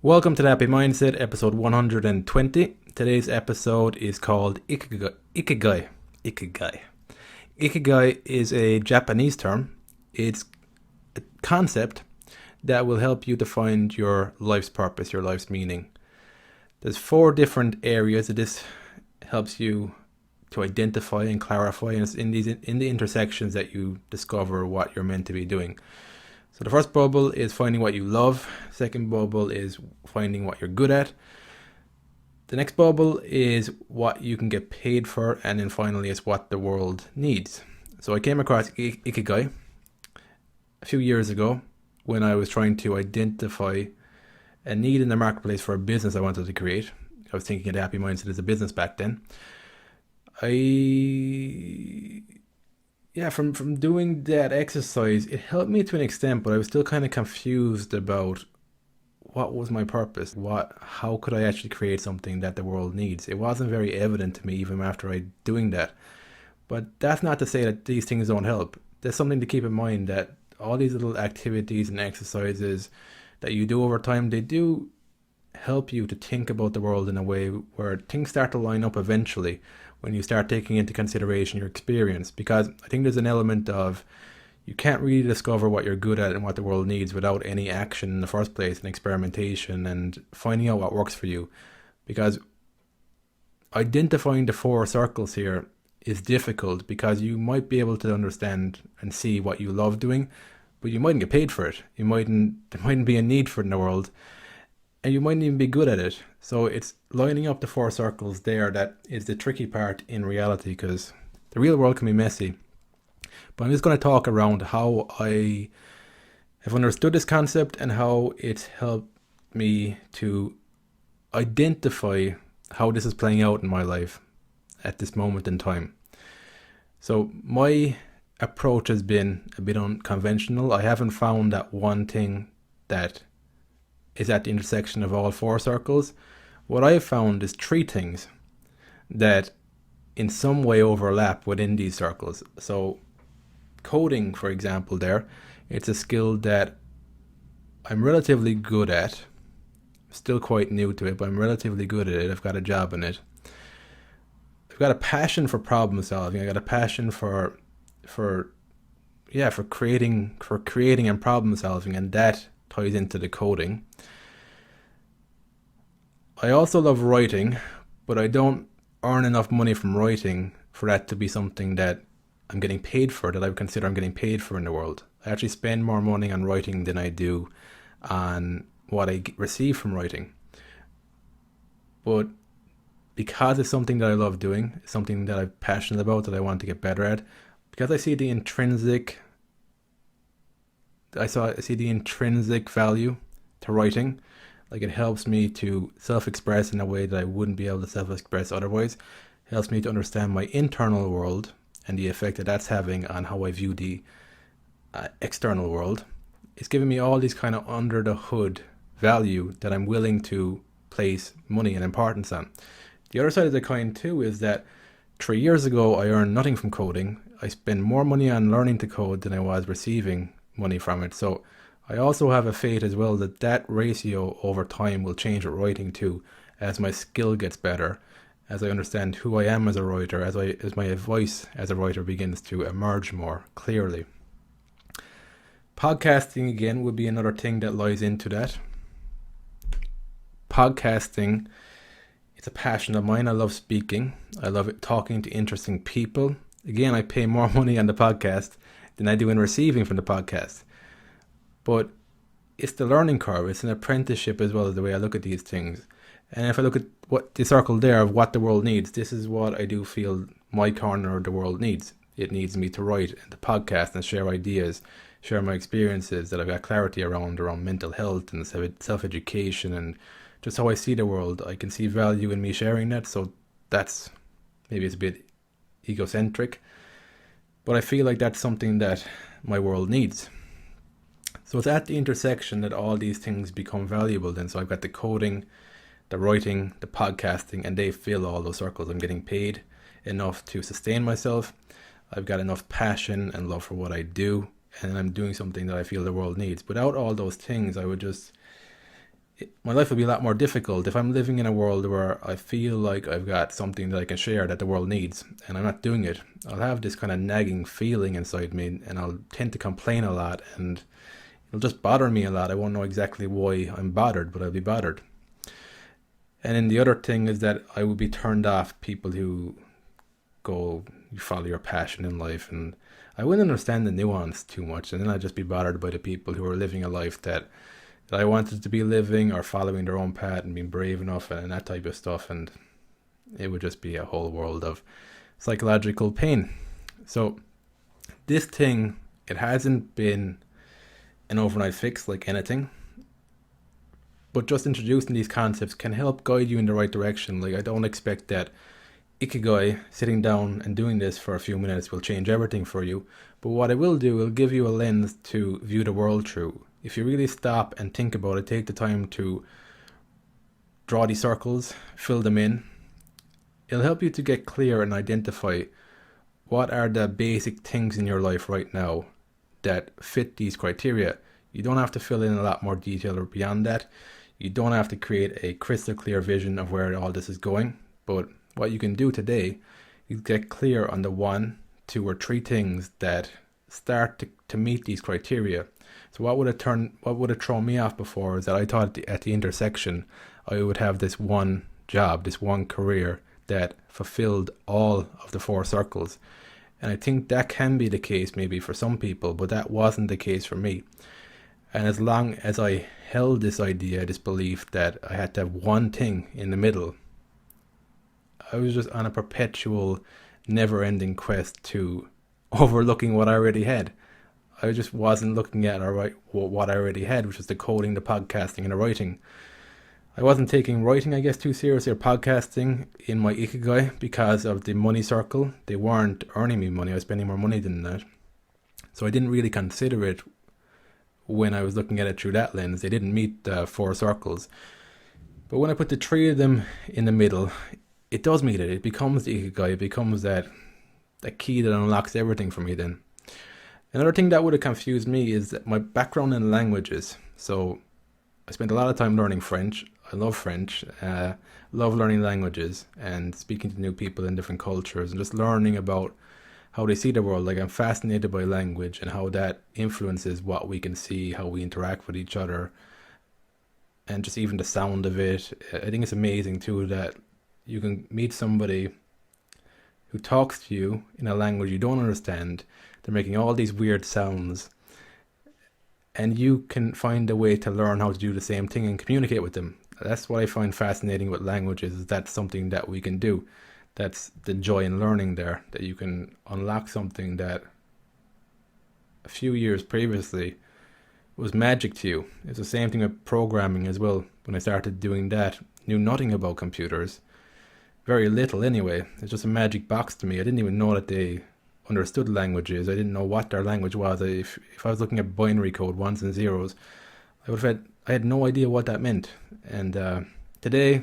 Welcome to the Happy Mindset, episode 120. Today's episode is called Ikigai. Ikigai is a Japanese term. It's a concept that will help you to find your life's purpose, your life's meaning. There's 4 different areas that this helps you to identify and clarify, and it's in the intersections that you discover what you're meant to be doing. So the first bubble is finding what you love. Second bubble is finding what you're good at. The next bubble is what you can get paid for. And then finally is what the world needs. So I came across Ikigai a few years ago when I was trying to identify a need in the marketplace for a business I wanted to create. I was thinking of the Happy Mindset as a business back then. From doing that exercise, it helped me to an extent, but I was still kind of confused about what was my purpose. How could I actually create something that the world needs? It wasn't very evident to me even after doing that. But that's not to say that these things don't help. There's something to keep in mind, that all these little activities and exercises that you do over time, they do help you to think about the world in a way where things start to line up eventually when you start taking into consideration your experience. Because I think there's an element of, you can't really discover what you're good at and what the world needs without any action in the first place, and experimentation and finding out what works for you. Because identifying the 4 circles here is difficult, because you might be able to understand and see what you love doing, but you mightn't get paid for it. There mightn't be a need for it in the world, and you mightn't even be good at it. So it's lining up the 4 circles there that is the tricky part in reality, because the real world can be messy. But I'm just going to talk around how I have understood this concept and how it's helped me to identify how this is playing out in my life at this moment in time. So my approach has been a bit unconventional. I haven't found that one thing that is at the intersection of all 4 circles. What I have found is 3 things that in some way overlap within these circles. So coding, for example, it's a skill that I'm relatively good at. Still quite new to it, but I'm relatively good at it. I've got a job in it. I've got a passion for problem solving. I got a passion for creating and problem solving, and that ties into the coding. I also love writing, but I don't earn enough money from writing for that to be something that I'm getting paid for, that I would consider I'm getting paid for in the world. I actually spend more money on writing than I do on what I receive from writing. But because it's something that I love doing, it's something that I'm passionate about, that I want to get better at, because I see the intrinsic value to writing. Like, it helps me to self-express in a way that I wouldn't be able to self-express otherwise. It helps me to understand my internal world and the effect that that's having on how I view the external world. It's giving me all these kind of under the hood value that I'm willing to place money and importance on. The other side of the coin too is that 3 years ago I earned nothing from coding. I spent more money on learning to code than I was receiving money from it. So I also have a faith as well that ratio over time will change with writing too, as my skill gets better, as I understand who I am as a writer, as my voice as a writer begins to emerge more clearly. Podcasting, again, would be another thing that lies into that. Podcasting, it's a passion of mine. I love speaking. I love talking to interesting people. Again, I pay more money on the podcast than I do in receiving from the podcast. But it's the learning curve. It's an apprenticeship as well, as the way I look at these things. And if I look at what the circle there of what the world needs, this is what I do feel my corner of the world needs. It needs me to write and to podcast and share ideas, share my experiences that I've got clarity around mental health and self-education and just how I see the world. I can see value in me sharing that. So that's, maybe it's a bit egocentric, but I feel like that's something that my world needs. So it's at the intersection that all these things become valuable then. So I've got the coding, the writing, the podcasting, and they fill all those circles. I'm getting paid enough to sustain myself. I've got enough passion and love for what I do, and I'm doing something that I feel the world needs. Without all those things, my life would be a lot more difficult if I'm living in a world where I feel like I've got something that I can share that the world needs and I'm not doing it. I'll have this kind of nagging feeling inside me, and I'll tend to complain a lot, and it'll just bother me a lot. I won't know exactly why I'm bothered, but I'll be bothered. And then the other thing is that I would be turned off people who go, you follow your passion in life, and I wouldn't understand the nuance too much, and then I'd just be bothered by the people who are living a life that I wanted to be living, or following their own path and being brave enough and that type of stuff, and it would just be a whole world of psychological pain. So this thing, it hasn't been an overnight fix like anything, but just introducing these concepts can help guide you in the right direction. Like, I don't expect that Ikigai, sitting down and doing this for a few minutes, will change everything for you, but what it will do, will give you a lens to view the world through. If you really stop and think about it, take the time to draw these circles, fill them in, it'll help you to get clear and identify what are the basic things in your life right now that fit these criteria. You don't have to fill in a lot more detail or beyond that. You don't have to create a crystal clear vision of where all this is going. But what you can do today is get clear on the 1, 2, or 3 things that start to meet these criteria. So what would have thrown me off before is that I thought at the intersection I would have this one job, this one career that fulfilled all of the 4 circles. And I think that can be the case maybe for some people, but that wasn't the case for me. And as long as I held this idea, this belief that I had to have one thing in the middle, I was just on a perpetual, never-ending quest to overlooking what I already had. I just wasn't looking at what I already had, which was the coding, the podcasting, and the writing. I wasn't taking writing, I guess, too seriously, or podcasting in my Ikigai because of the money circle. They weren't earning me money. I was spending more money than that. So I didn't really consider it when I was looking at it through that lens. They didn't meet the 4 circles. But when I put the 3 of them in the middle, it does meet it. It becomes the Ikigai. It becomes that key that unlocks everything for me then. Another thing that would have confused me is that my background in languages. So I spent a lot of time learning French. I love French. Love learning languages and speaking to new people in different cultures and just learning about how they see the world. Like, I'm fascinated by language and how that influences what we can see, how we interact with each other, and just even the sound of it. I think it's amazing too that you can meet somebody who talks to you in a language you don't understand. They're making all these weird sounds, and you can find a way to learn how to do the same thing and communicate with them. That's what I find fascinating with languages, is that's something that we can do. That's the joy in learning there, that you can unlock something that a few years previously was magic to you. It's the same thing with programming as well. When I started doing that, knew nothing about computers. Very little anyway. It's just a magic box to me. I didn't even know that they understood languages. I didn't know what their language was. If I was looking at binary code, 1s and 0s, I had no idea what that meant. And today,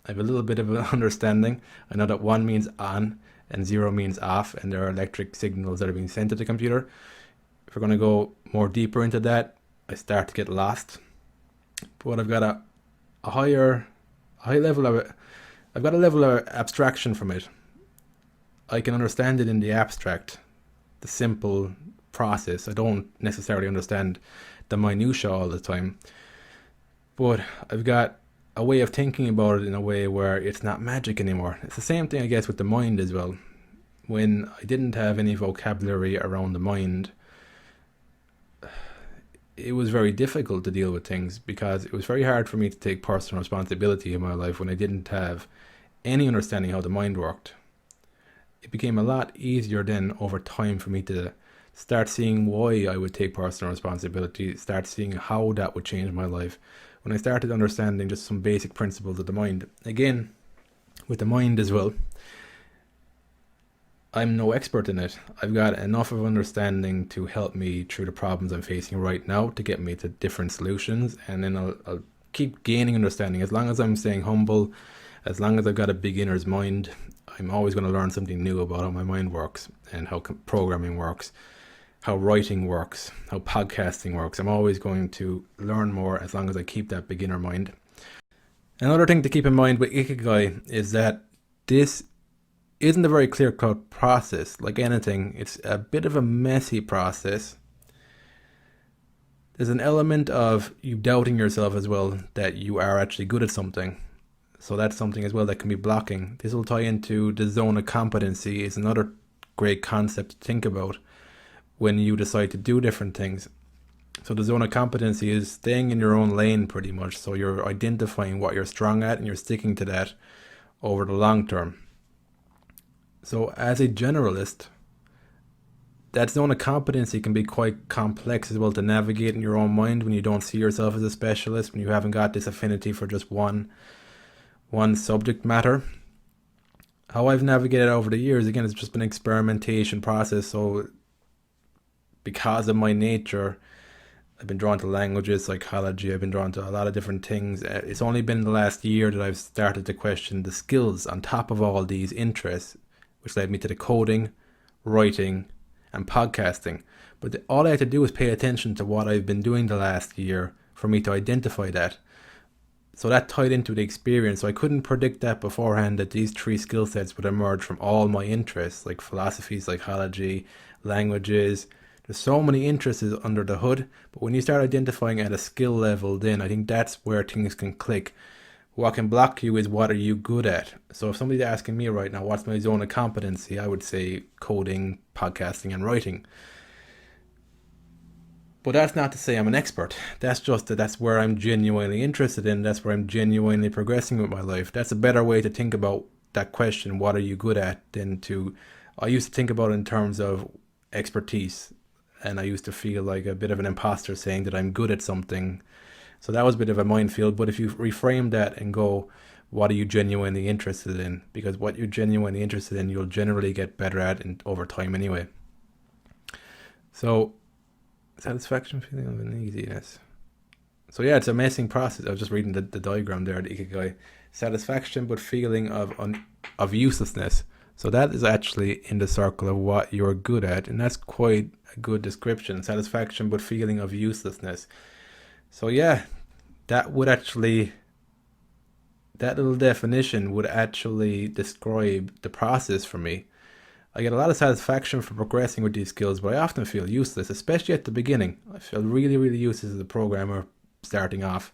I have a little bit of an understanding. I know that 1 means on and 0 means off, and there are electric signals that are being sent to the computer. If we're going to go more deeper into that, I start to get lost. But I've got a high level of it. I've got a level of abstraction from it. I can understand it in the abstract, the simple process. I don't necessarily understand the minutiae all the time, but I've got a way of thinking about it in a way where it's not magic anymore. It's the same thing, I guess, with the mind as well. When I didn't have any vocabulary around the mind, it was very difficult to deal with things, because it was very hard for me to take personal responsibility in my life when I didn't have any understanding how the mind worked. It became a lot easier then over time for me to start seeing why I would take personal responsibility, start seeing how that would change my life. When I started understanding just some basic principles of the mind. Again, with the mind as well, I'm no expert in it. I've got enough of understanding to help me through the problems I'm facing right now, to get me to different solutions, and then I'll keep gaining understanding. As long as I'm staying humble, as long as I've got a beginner's mind, I'm always going to learn something new about how my mind works and how programming works. how writing works, how podcasting works. I'm always going to learn more as long as I keep that beginner mind. Another thing to keep in mind with Ikigai is that this isn't a very clear-cut process. Like anything, it's a bit of a messy process. There's an element of you doubting yourself as well, that you are actually good at something. So that's something as well that can be blocking. This will tie into the zone of competency. Is another great concept to think about when you decide to do different things. So the zone of competency is staying in your own lane pretty much. So you're identifying what you're strong at and you're sticking to that over the long term. So as a generalist, that zone of competency can be quite complex as well to navigate in your own mind when you don't see yourself as a specialist, when you haven't got this affinity for just one subject matter. How I've navigated over the years, again, it's just been an experimentation process. So because of my nature, I've been drawn to languages, psychology, I've been drawn to a lot of different things. It's only been the last year that I've started to question the skills on top of all these interests, which led me to the coding, writing, and podcasting. But all I had to do was pay attention to what I've been doing the last year for me to identify that. So that tied into the experience. So I couldn't predict that beforehand, that these three skill sets would emerge from all my interests, like philosophy, psychology, languages. There's so many interests under the hood, but when you start identifying at a skill level, then I think that's where things can click. What can block you is what are you good at. So if somebody's asking me right now, what's my zone of competency, I would say coding, podcasting, and writing. But that's not to say I'm an expert. That's just that's where I'm genuinely interested in. That's where I'm genuinely progressing with my life. That's a better way to think about that question, what are you good at, than I used to think about it in terms of expertise. And I used to feel like a bit of an imposter saying that I'm good at something. So that was a bit of a minefield. But if you reframe that and go, what are you genuinely interested in? Because what you're genuinely interested in, you'll generally get better at over time anyway. So satisfaction, feeling of uneasiness. So yeah, it's a messing process. I was just reading the diagram there, the Ikigai. Satisfaction, but feeling of uselessness. So that is actually in the circle of what you're good at. And that's quite a good description. Satisfaction, but feeling of uselessness. So yeah, that little definition would actually describe the process for me. I get a lot of satisfaction for progressing with these skills, but I often feel useless, especially at the beginning. I feel really, really useless as a programmer starting off.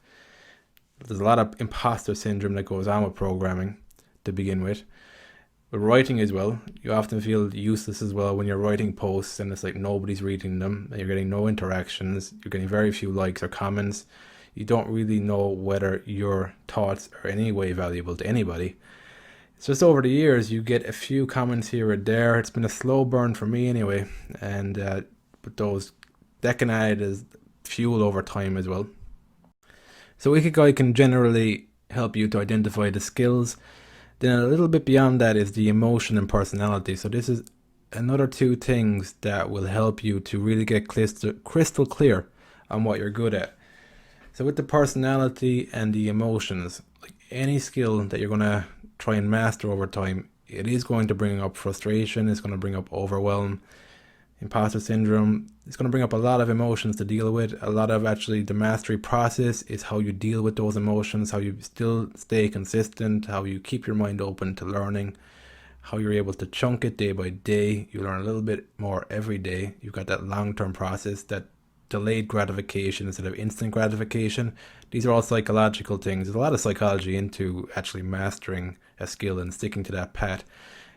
There's a lot of imposter syndrome that goes on with programming to begin with. With writing as well, you often feel useless as well when you're writing posts and it's like nobody's reading them and you're getting no interactions, you're getting very few likes or comments. You don't really know whether your thoughts are any way valuable to anybody. It's just over the years you get a few comments here or there. It's been a slow burn for me anyway, and but that can add as fuel over time as well. So Ikigai can generally help you to identify the skills. Then a little bit beyond that is the emotion and personality. So this is another two things that will help you to really get crystal clear on what you're good at. So with the personality and the emotions, like any skill that you're going to try and master over time, it is going to bring up frustration, it's going to bring up overwhelm, imposter syndrome. It's going to bring up a lot of emotions to deal with. A lot of actually the mastery process is how you deal with those emotions, how you still stay consistent, how you keep your mind open to learning, how you're able to chunk it day by day. You learn a little bit more every day. You've got that long-term process, that delayed gratification instead of instant gratification. These are all psychological things. There's a lot of psychology into actually mastering a skill and sticking to that path,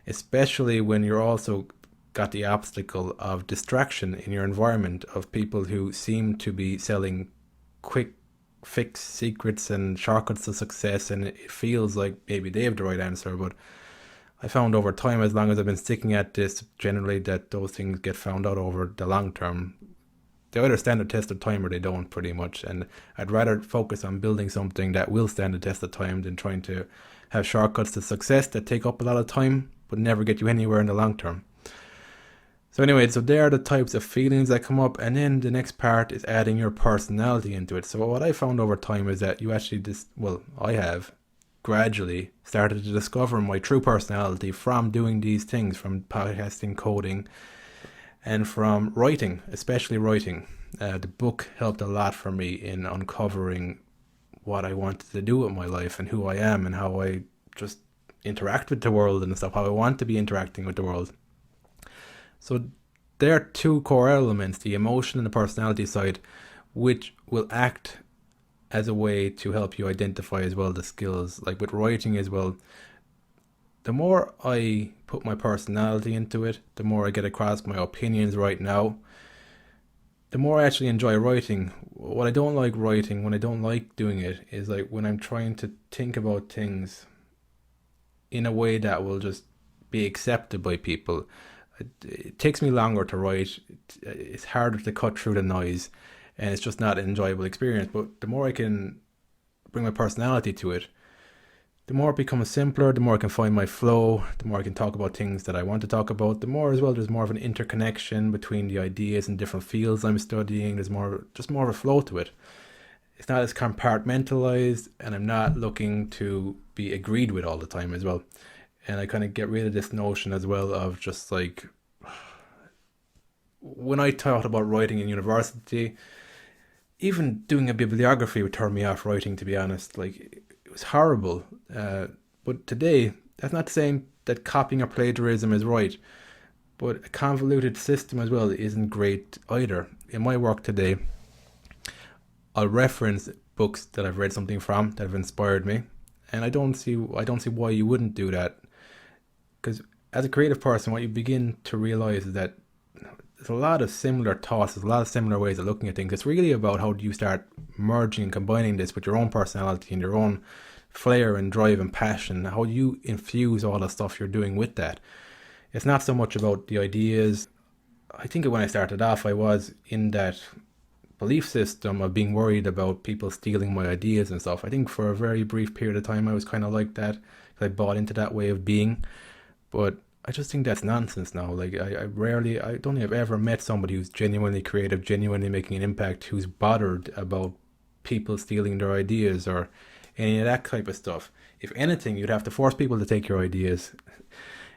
especially when you're also got the obstacle of distraction in your environment, of people who seem to be selling quick fix secrets and shortcuts to success, and it feels like maybe they have the right answer. But I found over time, as long as I've been sticking at this, generally that those things get found out over the long term. They either stand the test of time or they don't, pretty much. And I'd rather focus on building something that will stand the test of time than trying to have shortcuts to success that take up a lot of time but never get you anywhere in the long term. So anyway, so there are the types of feelings that come up, and then the next part is adding your personality into it. So what I found over time is that you actually I have gradually started to discover my true personality from doing these things, from podcasting, coding, And from writing, especially writing, the book helped a lot for me in uncovering what I wanted to do with my life and who I am and how I just interact with the world and stuff, how I want to be interacting with the world. So there are two core elements, the emotion and the personality side, which will act as a way to help you identify as well the skills. Like with writing as well, the more I put my personality into it, the more I get across my opinions right now, the more I actually enjoy writing. What I don't like writing, when I don't like doing it, is like when I'm trying to think about things in a way that will just be accepted by people. It takes me longer to write. It's harder to cut through the noise, and it's just not an enjoyable experience. But the more I can bring my personality to it, the more it becomes simpler, the more I can find my flow, the more I can talk about things that I want to talk about, the more as well there's more of an interconnection between the ideas and different fields I'm studying. There's just more of a flow to it. It's not as compartmentalized, and I'm not looking to be agreed with all the time as well. And I kind of get rid of this notion as well of just like, when I thought about writing in university, even doing a bibliography would turn me off writing, to be honest. Like, it was horrible. But today, that's not saying that copying or plagiarism is right, but a convoluted system as well isn't great either. In my work today, I'll reference books that I've read something from that have inspired me, and I don't see why you wouldn't do that. Because as a creative person, what you begin to realize is that there's a lot of similar thoughts, there's a lot of similar ways of looking at things. It's really about how do you start merging and combining this with your own personality and your own flair and drive and passion, how you infuse all the stuff you're doing with that. It's not so much about the ideas. I think when I started off, I was in that belief system of being worried about people stealing my ideas and stuff. I think for a very brief period of time, I was kind of like that, because I bought into that way of being. But I just think that's nonsense now. Like, I don't think I've ever met somebody who's genuinely creative, genuinely making an impact, who's bothered about people stealing their ideas or any of that type of stuff. If anything, you'd have to force people to take your ideas.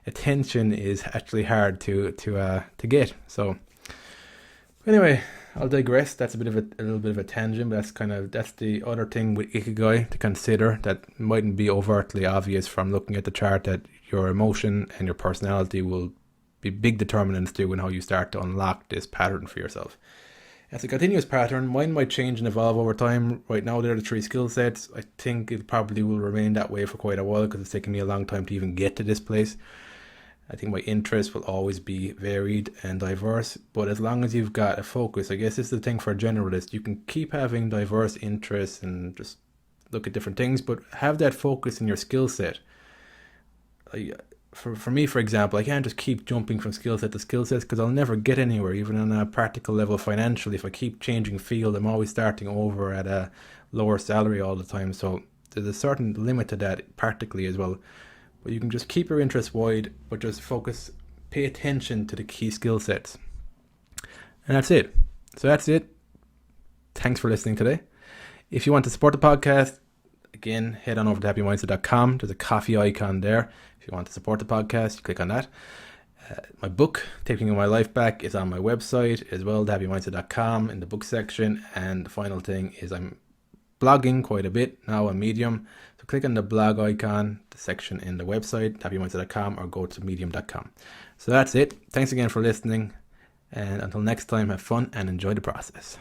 Attention is actually hard to get. So anyway, I'll digress. That's a little bit of a tangent, but that's the other thing with Ikigai to consider that mightn't be overtly obvious from looking at the chart, that your emotion and your personality will be big determinants too in how you start to unlock this pattern for yourself. It's a continuous pattern. Mine might change and evolve over time. Right now, there are the 3 skill sets. I think it probably will remain that way for quite a while, because it's taken me a long time to even get to this place. I think my interests will always be varied and diverse, but as long as you've got a focus, I guess this is the thing for a generalist. You can keep having diverse interests and just look at different things, but have that focus in your skill set. For me, for example, I can't just keep jumping from skill set to skill set, because I'll never get anywhere, even on a practical level financially. If I keep changing field, I'm always starting over at a lower salary all the time. So there's a certain limit to that practically as well. But you can just keep your interests wide, but just focus, pay attention to the key skill sets. And that's it. So that's it. Thanks for listening today. If you want to support the podcast, again, head on over to happymindset.com. There's a coffee icon there. If you want to support the podcast, you click on that. My book, Taking My Life Back, is on my website as well, happymindset.com, in the book section. And the final thing is I'm blogging quite a bit now on Medium. So click on the blog icon, the section in the website, happymindset.com, or go to medium.com. So that's it. Thanks again for listening. And until next time, have fun and enjoy the process.